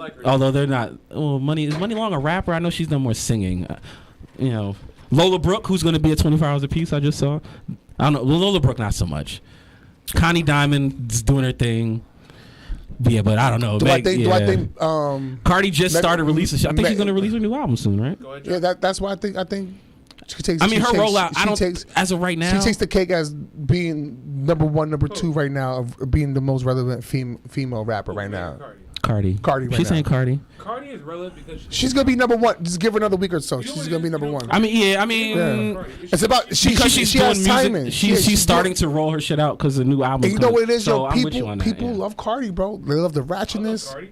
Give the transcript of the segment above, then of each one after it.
like her. Although they're not. Oh, is Money Long a rapper? I know she's done more singing. Lola Brooke, who's going to be at 24 Hours Apiece. I just saw. I don't know. Lola Brooke, not so much. Connie Diamond's doing her thing. Yeah, but I don't know. Do I think? Cardi just started releasing. I think she's going to release her new album soon, right? Yeah, that's why I think. She takes, her rollout. As of right now, she takes the cake as being number one, number two right now of being the most relevant female rapper right now. Cardi. Right She's saying Cardi. Cardi is relevant because she's gonna be number one. Just give her another week or so. She's gonna be number one. It's about she's doing has timing. She's starting to roll her shit out because the new album. And you know what it is, so people love Cardi, bro. They love the ratchetness.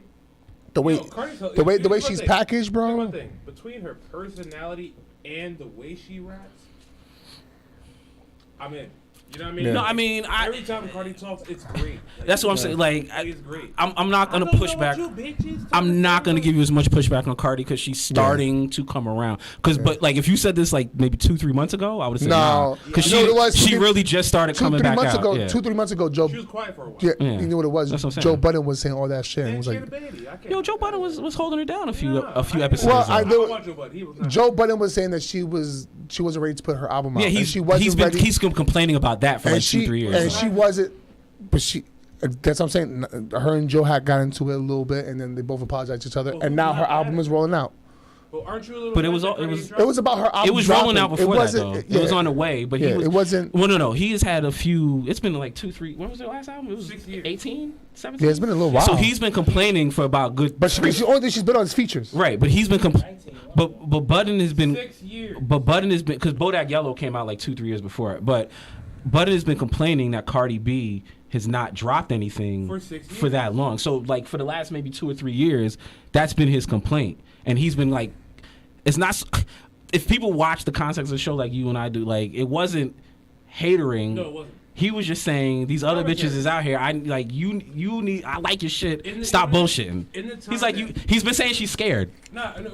The way she's packaged, bro. Between her personality and the way she raps, I'm in. You know what I mean? Yeah. No, I mean, every time Cardi talks, it's great. That's what I'm saying. Like, it's great. I'm not gonna push back. I'm not gonna give you as much pushback on Cardi because she's starting to come around. But like, if you said this like maybe 2-3 months ago, I would have said no. Because she really just started coming back out. 2-3 months ago, Joe. She was quiet for a while. Yeah, you know what it was. That's what I'm saying. Joe Budden was saying all that shit. And it was like, Joe Budden was holding her down a few episodes. Well, Joe Budden was saying that she wasn't ready to put her album out. Yeah, he's been complaining about that for like 2-3 years. And she wasn't, but that's what I'm saying. Her and Joe had got into it a little bit, and then they both apologized to each other, and now her album is rolling out. Well, aren't you a little? But it was about her album. It was rolling out before that though. It was on the way, but it wasn't. Well, no. He's had a few. It's been like 2-3. When was their last album? It was 18, 17. Yeah, it's been a little while. So he's been complaining for about good. But the only thing she's been on is features. Right, but he's been but Budden has been 6 years. But Budden has been because Bodak Yellow came out like 2-3 years before it. But Budden has been complaining that Cardi B has not dropped anything for that long. So like for the last maybe 2 or 3 years, that's been his complaint, and he's been like. It's not. If people watch the context of the show like you and I do, like it wasn't hatering. No, it wasn't. He was just saying these other bitches is out here. I like you need. I like your shit. Stop bullshitting. He's like you. He's been saying she's scared.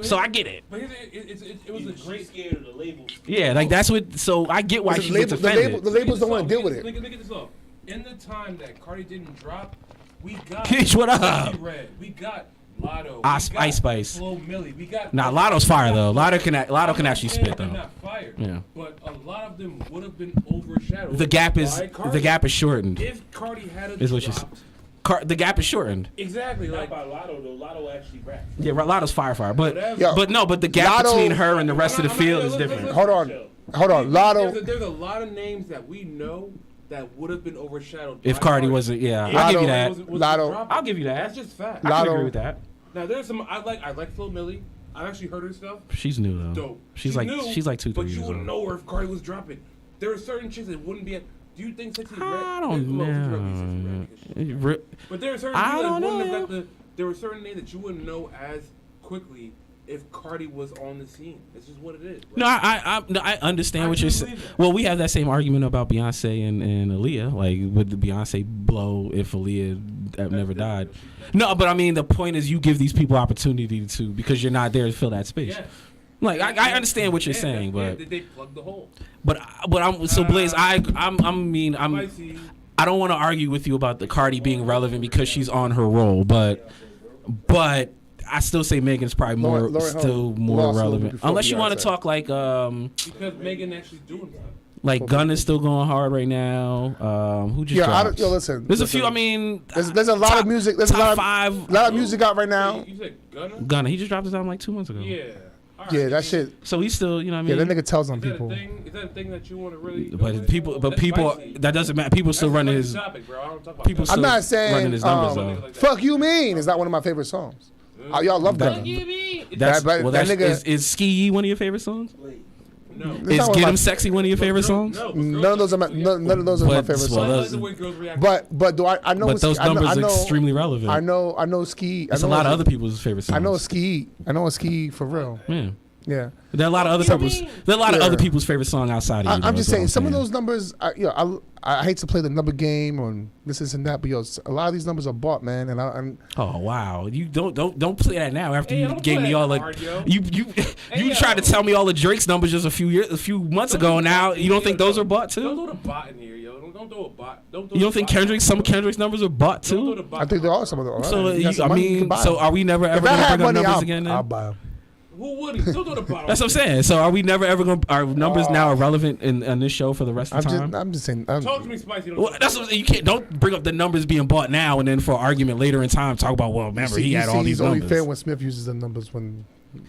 So I get it. But it was a great scared of the labels. Yeah, like that's what. So I get why she gets offended. The labels don't want to deal with it. Look at this off. In the time that Cardi didn't drop, we got. Kish, what up? We got. Lotto, Ice Spice. Flo Milli. We got. Nah, Lotto's fire though. Lotto can actually spit though. Not fire. Yeah. But a lot of them would have been overshadowed. The gap is shortened. If Cardi had a the gap is shortened. Exactly. Like by Lotto though. Lotto actually raps. Yeah, Lotto's fire. But the gap between her and the rest of the field is different. Hold on. Lotto. There's a lot of names that we know that would have been overshadowed if Cardi wasn't. Yeah, I'll give you that. Lotto. I'll give you that. That's just fact. I can agree with that. Now there's some I like Flo Milli. I've actually heard her stuff. She's new though. Dope. She's like 2-3 years old. But you wouldn't know her if Cardi was dropping. There are certain chicks that wouldn't be. Do you think Sexy Red? I don't know. But there are certain people that wouldn't have got the. There were certain names that you wouldn't know as quickly if Cardi was on the scene. It's just what it is. Like, no, I understand what you're saying. Well, we have that same argument about Beyonce and Aaliyah. Like, would the Beyonce blow if Aaliyah never died? No, but I mean, the point is you give these people opportunity to because you're not there to fill that space. Yeah. Like, I understand what you're saying, but they plug the hole. But I'm so Blaze. I don't want to argue with you about the Cardi being relevant because she's on her role, but I still say Megan's probably more relevant. Unless you want to talk like because Megan actually doing that. Like Gunna is still going hard right now. Who just dropped? Listen. There's a few. I mean, there's a lot of music. There's top a lot of music out right now. You said Gunna? Gunna. He just dropped his album like 2 months ago. Yeah. Right. Yeah, that shit. So he's still, you know what I mean? Yeah, that nigga tells on people. Is that a thing that you want to really? But people, that doesn't matter. People still running his. Topic, bro. I don't talk about people still I'm not saying running his numbers though. Fuck You Mean is not one of my favorite songs. Y'all love that. Fuck You Mean. Is Ski Yee one of your favorite songs? No. Is Get Him Sexy one of your favorite songs? No. None of those are my favorite songs. But do I know? But those numbers are extremely relevant. I know Ski. It's a lot of other people's favorite songs. I know Ski for real. Yeah. There are a lot of other people's. There are a lot of other people's favorite song outside of you. I'm just saying some of those numbers. I hate to play the number game on this and that, but a lot of these numbers are bought, man. And oh wow, you don't play that now. After you gave me all you tried to tell me all the Drake's numbers just a few months ago. Now you don't think those are bought too? Don't do the bot in here, yo. Don't Don't throw a bot. You don't think some of Kendrick's numbers are bought too? I think there are some of them. So are we never ever gonna bring up numbers again? I'll buy them. Who wouldn't? Don't throw the bot. That's what I'm saying. So are we never ever gonna? Are numbers now irrelevant in this show for the rest of the time? I'm just saying. Talk to me, Spicy. Well, that's what you can't. Don't bring up the numbers being bought now and then for argument later in time. Talk about remember he had all these numbers. It's only fair when Smiff uses the numbers when.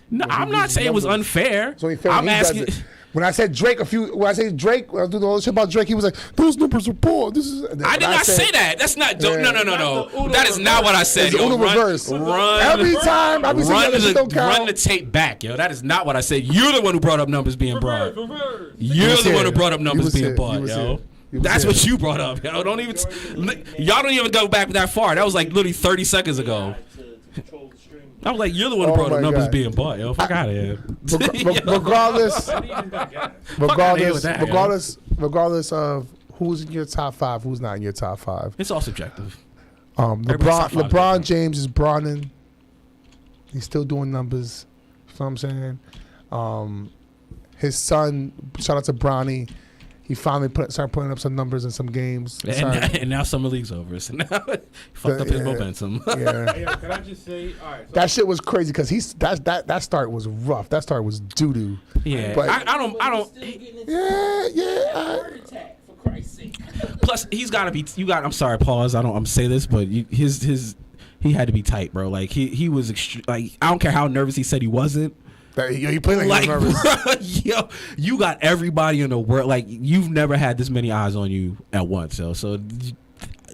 No, I'm not saying it was unfair. It's only fair I'm asking. When I said Drake, when I was doing all this shit about Drake, he was like, "Those numbers are poor." I did not say that. That's not. No. That is not what I said. It's Uno reverse. Every time I be saying that shit don't count. Run the tape back, yo. That is not what I said. You're the one who brought up numbers being brought. You're the one who brought up numbers being bought, yo. That's what you brought up, yo. Don't even. Y'all don't even go back that far. That was like literally 30 seconds ago. I was like, you're the one who brought up numbers being bought, yo. Fuck out of here. Regardless of who's in your top 5, who's not in your top 5. It's all subjective. LeBron James is brawling. He's still doing numbers. You know what I'm saying? His son, shout out to Bronny. He finally started putting up some numbers in some games. And now summer league's over. So now he fucked up his momentum. Yeah. Hey, can I just say, all right. So that shit was crazy because that start was rough. That start was doo-doo. Yeah. But I don't. Yeah. Heart attack, for Christ's sake. Plus, he's got to be. I'm sorry, pause. I'm say this, but his he had to be tight, bro. Like he was like I don't care how nervous he said he wasn't. You played like nervous. Yo, you got everybody in the world. Like you've never had this many eyes on you at once. So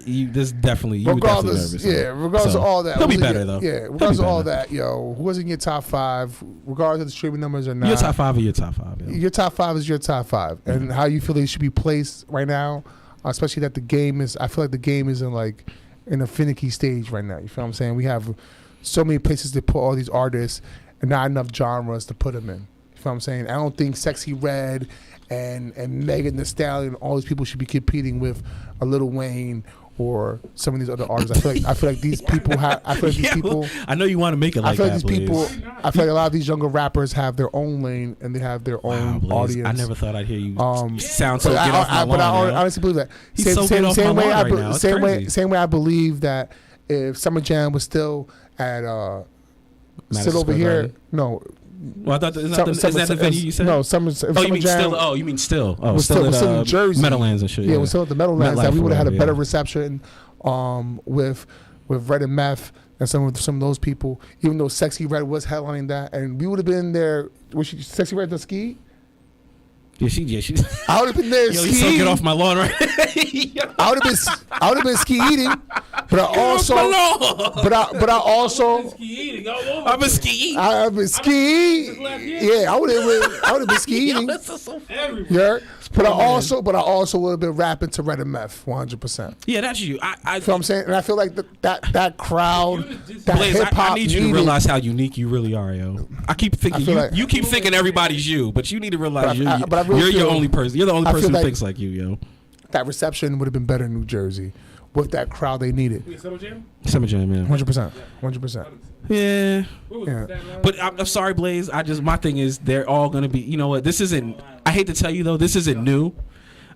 this definitely you regardless, were definitely nervous. Yeah, regardless of all that, he'll be better though. Yeah, regardless of all that, yo, who was in your top 5? Regardless of the streaming numbers or not, your top 5 or your top 5. Yo. Your top 5 is your top 5, and how you feel they should be placed right now, especially that the game is. I feel like the game is in a finicky stage right now. You feel what I'm saying? We have so many places to put all these artists, and not enough genres to put them in. You feel what I'm saying? I don't think Sexy Red and Megan Thee Stallion, all these people should be competing with a Lil Wayne or some of these other artists. I feel like these people have. I feel like these people. I know you want to make it like that. I feel like a lot of these younger rappers have their own lane and they have their own audience. I never thought I'd hear you sound so get off my lawn. But I honestly believe that. He's so get off my lawn right now. Same way I believe that if Summer Jam was still at still over here, no. Well, I thought is that the venue you said? No, Summer Jam. You mean still? Oh, still in Jersey. Meadowlands and shit. Yeah, we're still at the Meadowlands. That we would have had a better reception with Red and Meth and some of those people. Even though Sexy Red was headlining that, and we would have been there. Was she Sexy Red the ski? Yeah, she. I would have been there. Yo, so get off my lawn, right? I would have been ski eating, but I also. ski eating all over. I've been ski eating. I've been ski. Yeah, I would have been ski eating. Yeah, but I also would have been rapping to Red and Meth 100%. Yeah, that's you. I feel what I'm saying, and I feel like that crowd, that Blaze, hip hop. I need you to realize how unique you really are, yo. I keep thinking you keep thinking everybody's you, but you need to realize you're your only person. You're the only person who thinks like you, yo. That reception would have been better in New Jersey with that crowd they needed. Summer Jam? Summer Jam, yeah. 100%. Yeah. But I'm sorry, Blaze. My thing is they're all gonna be. You know what? This isn't. I hate to tell you though, this isn't new.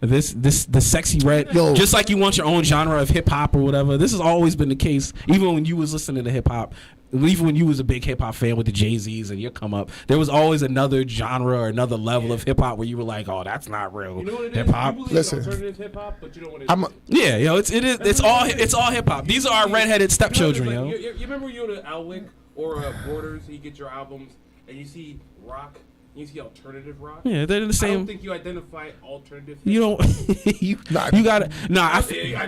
The Sexy Red, just like you want your own genre of hip hop or whatever. This has always been the case. Even when you was listening to hip hop, even when you was a big hip hop fan with the Jay-Z's and your come up, there was always another genre or another level of hip hop where you were like, oh, that's not real hip hop. Listen, alternative hip hop, but you know what it is. Yeah, yo, it's all hip hop. These are our redheaded stepchildren, yo. You remember when you go to Alwick or Borders, you get your albums and you see rock. You see alternative rock? Yeah, they're the same. I don't think you identify alternative hip-hop. You don't. you gotta.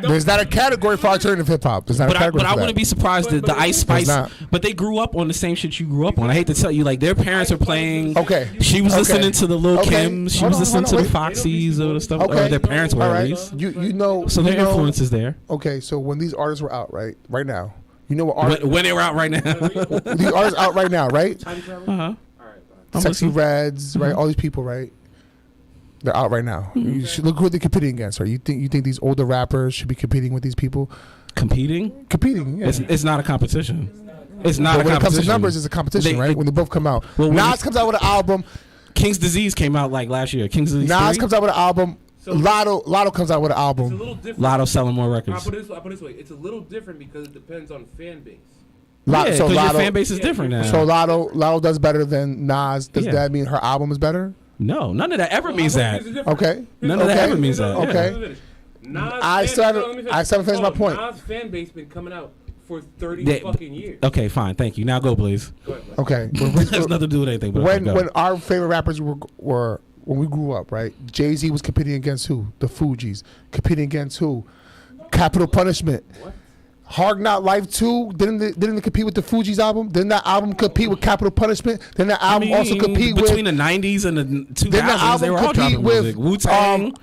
There's not a category for alternative hip hop. There's not a category. But I wouldn't be surprised that the Ice Spice. But they grew up on the same shit you grew up on. I hate to tell you, like their parents are playing. Okay. She was listening to the Lil Kims. She was listening to the Foxies or the stuff. Okay. Or their parents were at least. You know. So their influence is there. Okay, so when these artists were out, right now, you know what artists? When they were out right now. These artists out right now, right? Sexy Reds, right? All these people, right? They're out right now. You should look who they're competing against. Right? You think these older rappers should be competing with these people? Competing? Yeah. It's not a competition. It's not a competition. When it comes to numbers, it's a competition, right? When they both come out. Nas comes out with an album. King's Disease came out like last year. King's Disease. Nas comes out with an album. So Lotto comes out with an it's a album. little different. Lotto selling more I'll records. put it this way. It's a little different because it depends on fan base. Yeah, So because your Lotto, fan base is different now. so Lotto does better than Nas. Does Yeah. that mean her album is better? No, none of that ever means that. Okay. None of that ever means that. Okay. I still haven't finished my point. Nas fan base been coming out for 30 fucking years. Okay, fine. Thank you. Now go, please. Go ahead, man. Okay. It has nothing to do with anything. But okay, go. When our favorite rappers were when we grew up, right? Jay-Z was competing against who? The Fugees. Competing against who? Capital Punishment. What? Hard Knock Life 2 didn't it compete with the Fugees album? Didn't that album compete with Capital Punishment? Didn't that album also compete between with the 90s and the 2000s? Didn't the album they were all compete dropping with music. Wu-Tang.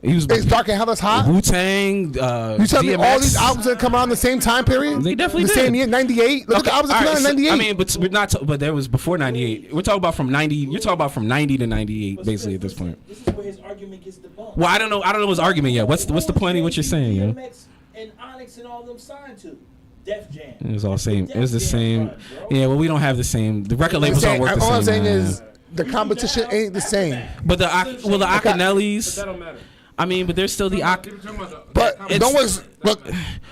It's Dark and Hell is Hot? Wu-Tang. You tell me all DMX. these albums that come out in the same time period? They definitely the did. same year, 98. Look at the albums that came out in 98. I mean, but we're not. But there was before 98. We're talking about from 90. You're talking about from 90 to 98, basically at this point. This is where his argument gets debunked. Well, I don't know his argument yet. What's the point of what you're saying, yo? DMX and Onyx and all them signed to Def Jam. It was all same. It was the same. Yeah, well, we don't have the same. The record labels don't work the same. All I'm saying man. is the competition ain't the same. But the But Akinellis. that don't matter. I mean, but there's still the But no one's look.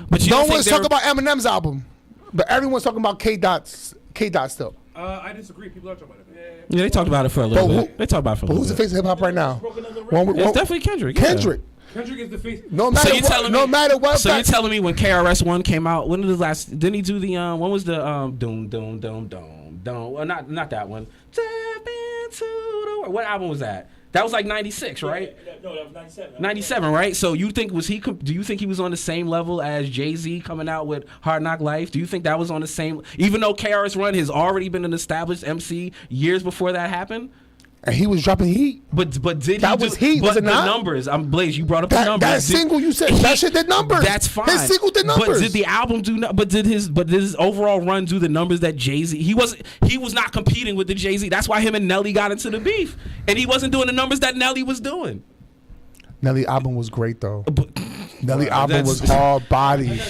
But you No don't think one's they talking were- about Eminem's album, but everyone's talking about K Dot still. I disagree. People are talking about it. Yeah, they talked about it for a little But bit. They talked about it for a But little who's the bit. face of hip hop right now? It's definitely Kendrick. yeah. Kendrick. Kendrick is the face. No matter you what. telling No me- matter what. So you're telling me when KRS-One came out, when did the last? Didn't he do the when was the doom doom doom doom doom? Well, not that one. Step into the world. What album was that? That was like 96, right? No, that was 97. 97, right? So you think do you think he was on the same level as Jay-Z coming out with Hard Knock Life? Do you think that was on the same, even though KRS-One has already been an established MC years before that happened? And he was dropping heat. But did That he was do, heat, but was it the not? numbers, Blaze, you brought up the That numbers. single you said, that shit did numbers. That's fine. His single did numbers. But did the album do? But did his overall run do the numbers that Jay-Z? He was not competing with the Jay-Z. That's why him and Nelly got into the beef, and he wasn't doing the numbers that Nelly was doing. Nelly album was great though. But Nelly album was hard body.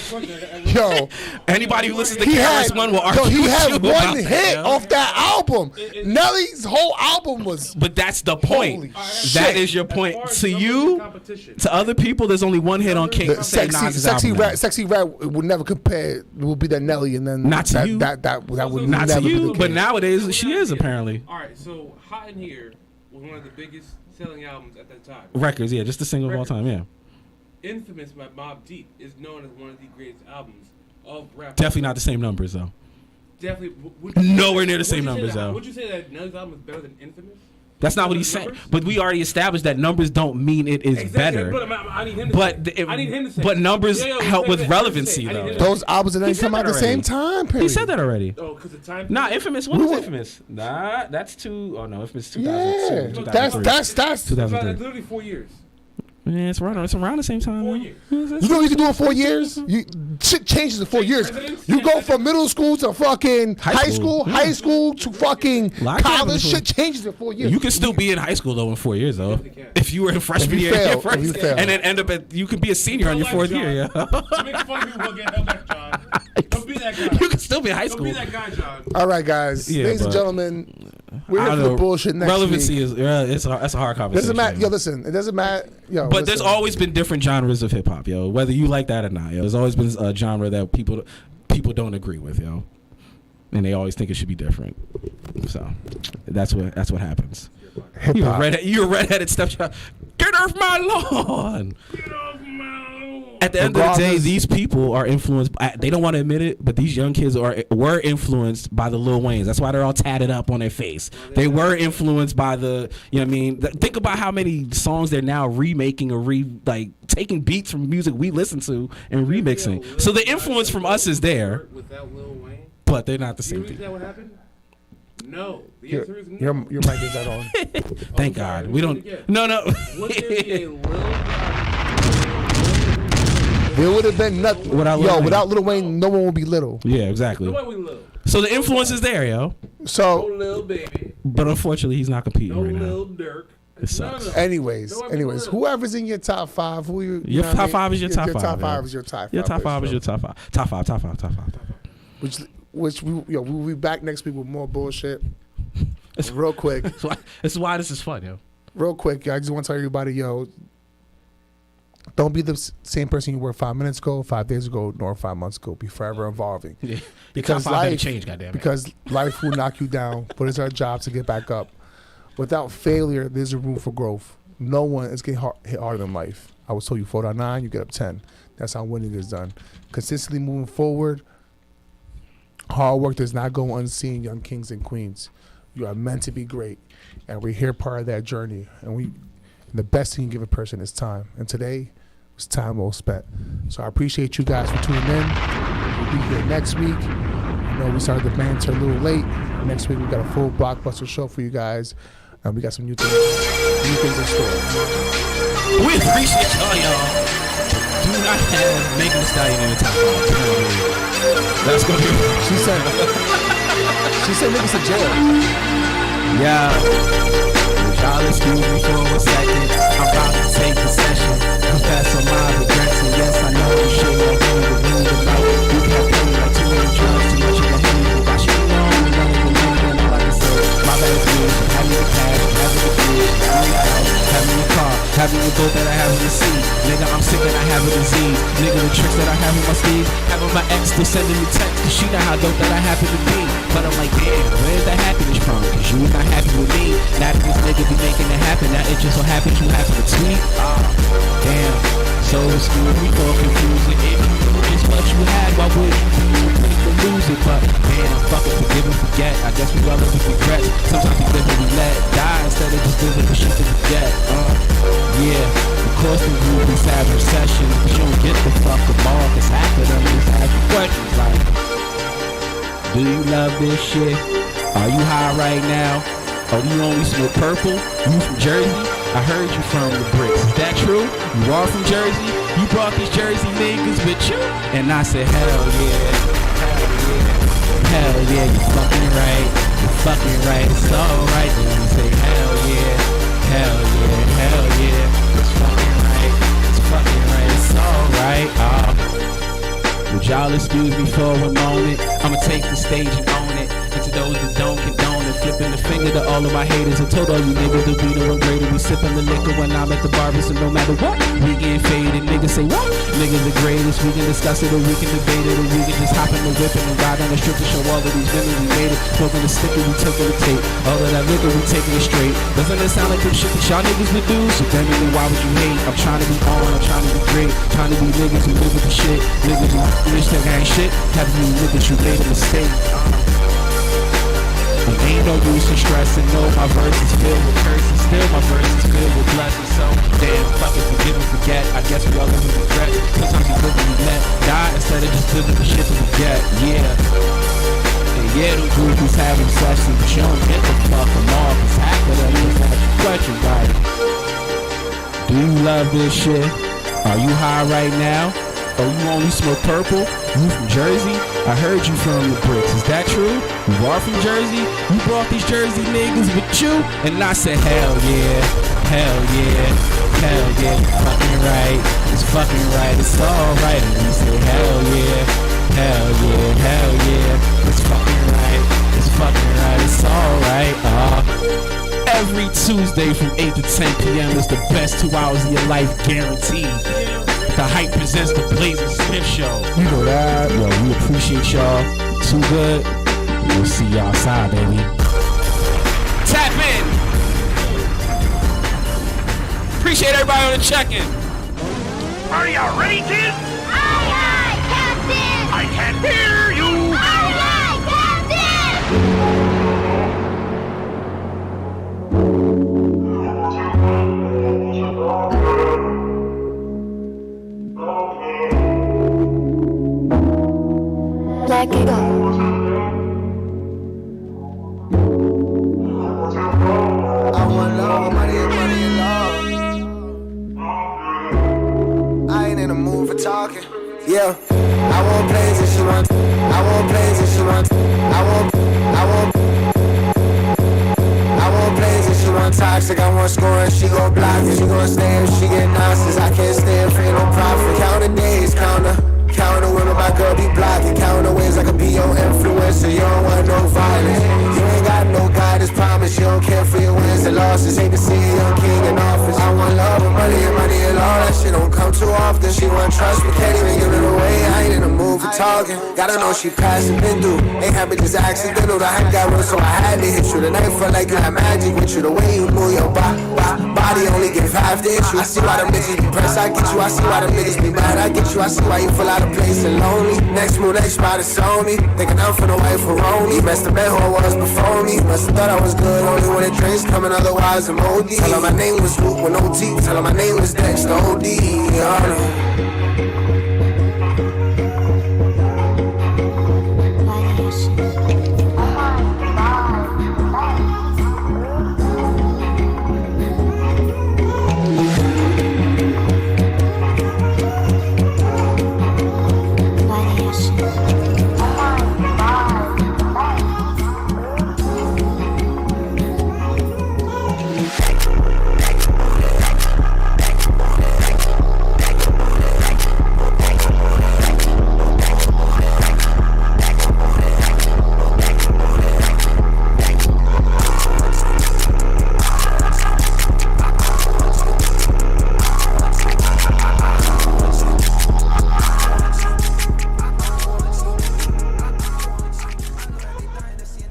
Yo, anybody who listens to he had KRS-One will argue he with had you about one that, hit yo. off that album. Nelly's whole album was. But that's the point. Holy That shit. is your point. As far as To numbers you, and competition. to other people, there's only one hit on K. The say Nas's album now. sexy red would never compare. Would be that Nelly, and then Not to that, you. That would Not never to be you, the but case. nowadays she is apparently. All right, so Hot in Here was one of the biggest selling albums at that time. Records, yeah, just the single of all time, yeah. Infamous by Mobb Deep is known as one of the greatest albums of rap. Definitely not the same numbers though. Definitely. Nowhere near the same numbers, though. Would you say that Nelly's album is better than Infamous? That's not what he's saying. But we already established that numbers don't mean it is better. But I need him to But say it. I need him to say but it. numbers Yeah, help say with it. relevancy I need him though. to say it. Those albums didn't said come out that at the same already. time period. He said that already. Oh, because the time. Nah, Infamous. When was Infamous? Nah, that's Infamous 2002. Yeah, 2003. that's. It's 2003. literally 4 years. Yeah, it's around the same time. 4 man. years. You know what you can do in 4 years? Shit changes in 4 years. You go from middle school to fucking high school, Yeah. high school to fucking Lot can happen college. in Shit changes in 4 years. You can still be in high school though in 4 years though. Definitely can. If you were in freshman If you year, fail, first, if you fail. and then end up at you could be a senior on your fourth year. Yeah, You make fun of people again. Don't back, John. Don't be that guy. you can still be in high Don't be school. that guy, John. All right, guys, Yeah, ladies and but- gentlemen, we're I here for don't the know. bullshit next Relevancy week. is that's a hard conversation. Doesn't matter. Yo, listen, it doesn't matter. Yo, But there's listen. always been different genres of hip hop, yo. Whether you like that or not, yo. There's always been a genre that people don't agree with, yo, and they always think it should be different. So that's what happens. Hip-hop. You're a redheaded stepchild. Get off my lawn. Get off my lawn. At the end of the day, Regardless- these people are influenced. They don't want to admit it, but these young kids were influenced by the Lil Waynes. That's why they're all tatted up on their face. They were influenced by the, you know what I mean? Think about how many songs they're now remaking or taking beats from music we listen to and remixing. So the influence from us is there, Without Lil Wayne, but they're not the do you same think thing. that would happen? No. The Your, answer is no. your mic is that on. Thank sorry, God. let We me don't. say it again. No. Would there be a Lil There would have been nothing. Without Lil Wayne. Without Lil Wayne, no one would be little. Yeah, exactly. The way we live. So the influence is there, yo. No So, Lil Baby. But unfortunately, he's not competing No right now. Lil Durk. It sucks. None of them. anyways, No, I mean, look. whoever's in your top five, who you Your know what I top mean? five is your top Your five, top yeah. five is your top five. Your top five is your top five. Top five. Which we'll be back next week with more bullshit. Real quick. This is why this is fun, yo. real quick, I just want to tell everybody, yo, don't be the same person you were 5 minutes ago, 5 days ago, nor 5 months ago. Be forever evolving. Yeah. Because life change, goddamn it. Because life will knock you down, but it's our job to get back up. Without failure, there's a room for growth. No one is getting hit harder than life. I was told you fall down 9, you get up 10. That's how winning is done. Consistently moving forward. Hard work does not go unseen, young kings and queens. You are meant to be great, and we're here part of that journey. And the best thing you give a person is time. And today was time well spent. So I appreciate you guys for tuning in. We'll be here next week. I know we started the banter a little late. Next week we got a full blockbuster show for you guys, and we got some new things in store. We appreciate y'all. Do not have Megan Thee Stallion in the top 5. That's gonna be. She said niggas to jail. Yeah. Y'all excuse me for a second. I'm about to take the session. Confess on my regrets, and yes, I know you shit like you the room tonight. You kept playing like too many drugs, too much of the honey. I should be known and running the money, and all I can say, my bad is good. Having the cash, having the food, having the car, having the boat that I have in the sea. Nigga, I'm sick and I have a disease. Nigga, the tricks that I have in my sleeves. Having my ex still sending me texts, cause she know how dope that I happen to be. But I'm like, damn, where's the happiness from? Cause you was not happy with me. Now that this nigga be making it happen, now it just so happens you happen to tweet. Damn, so excuse me for confusing. If you knew just what you had, why would you think to lose it? But damn, fucking forgive and forget. I guess we all live with regrets. Sometimes we live and we let die instead of just living for shit to forget. Yeah, of course the groupies have recessions, but you don't get the fuck them all, cause half of them just ask you questions like, do you love this shit? Are you high right now? Oh, you only smoke purple? You from Jersey? I heard you from the bricks. Is that true? You are from Jersey? You brought these Jersey niggas with you? And I said, hell yeah. Hell yeah. Hell yeah, you fucking right. You fucking right. It's alright. Then you say, hell yeah. Hell yeah. Hell yeah. It's fucking right. It's fucking right. It's alright. Would y'all excuse me for a moment? I'ma take the stage and own it. And to those that don't condone it, flipping the finger to all of my haters. I told all you niggas to be the one greater. We sipping the liquor when I'm at the barbers, and no matter what, we getting faded. Niggas say what? Niggas the greatest. We can discuss it or we can debate it, or we can just hop in the whip and ride on the strip to show all of these women we made it. Smoking the sticker, we taking the tape. All of that liquor, we taking it straight. Doesn't it sound like them shit that y'all niggas would do? So then again, why would you hate? I'm trying to be on, I'm trying to be great. Trying to be niggas who live with the shit. Niggas who wish that ain't shit. Have you niggas who made a mistake? Ain't no use in stressing, no, my verse is filled with curses. Still my verse is filled with blessings. So damn, fucking forgive and forget. I guess we all live with regret. Sometimes we live and we let die instead of just living the shit to forget. Yeah. And yeah, the groupies having sessions, but you don't get the fuck them all. Cause half of them just ask you questions like, do you love this shit? Are you high right now? Oh, you only smoke purple? You from Jersey? I heard you from the bricks. Is that true? You are from Jersey? You brought these Jersey niggas with you? And I said, hell yeah, hell yeah, hell yeah. You're fucking right. It's fucking right. It's alright. And you say, hell yeah, hell yeah, hell yeah. It's fucking right. It's fucking right. It's alright. Every Tuesday from 8 to 10 p.m. is the best 2 hours of your life guaranteed. The Hype presents the Blaze and Smiff Show. You know that. Yo, we appreciate y'all. Too good. We'll see y'all outside, baby. Tap in. Appreciate everybody on the check-in. Are y'all ready, kids? Aye, aye, Captain! I can't hear you. Aye, aye, Captain! Let it go. I want love, money and love. I ain't in the mood for talking. Yeah, I want plays and she wants. I want plays and she wants. I want plays and she want toxic. I want score and she gon' block it. She gon' stay if she get nonsense. I can't stand for no profit. Count the days, count the women my girl be blocking. Count the ways I could be your influencer. You don't want no violence. You ain't got no guidance, promise. You don't care for your wins and losses. Hate to see a young kid trust me, can't even give it away. I ain't in the mood for talking. Gotta know she passed and been through. Ain't happy just accidental. The hype got real, so I had to hit you. The night felt like you had magic with you. The way you move your body only give 5 to hit you. I see why them bitches be pressed. I get you. I see why them niggas be mad. I get you. I see why you feel out of place and lonely. Next move, next spot is on me. Thinking I'm finna wait for Roni. Must have been who I was before me. Must have thought I was good only when the drinks coming. Otherwise I'm OD. Tell her my name was Luke with no T. Tell her my name was Dexter OD.